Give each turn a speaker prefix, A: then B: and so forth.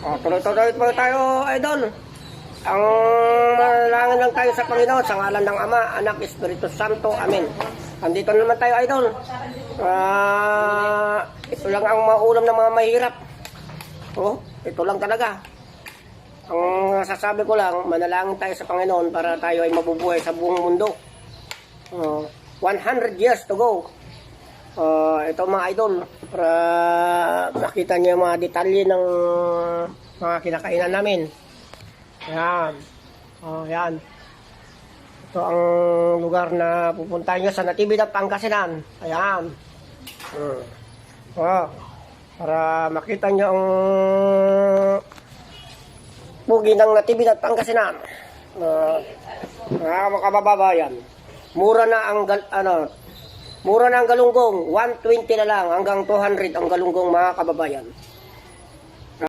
A: Tuloy-tuloy po tayo, idol. Ang manalangin lang tayo sa Panginoon sa ngalan ng Ama, Anak, Espiritu Santo. Amen. Andito naman tayo, idol. Ito lang ang maulam ng mga mahirap. Ito lang talaga. Ang sasabi ko lang, manalangin tayo sa Panginoon para tayo ay mabubuhay sa buong mundo. 100 years to go. Ito mga idol, para makita niyo yung mga detalye ng mga kinakainan namin. Ayan. Ayan. Ito ang lugar na pupuntahan nyo sa Natividad, Pangasinan. Ayan. Para makita nyo ang pugi ng Natividad, Pangasinan. Mga kababayan, mura na ang mura na ang galunggong, 120 na lang hanggang 200 ang galunggong, mga kababayan.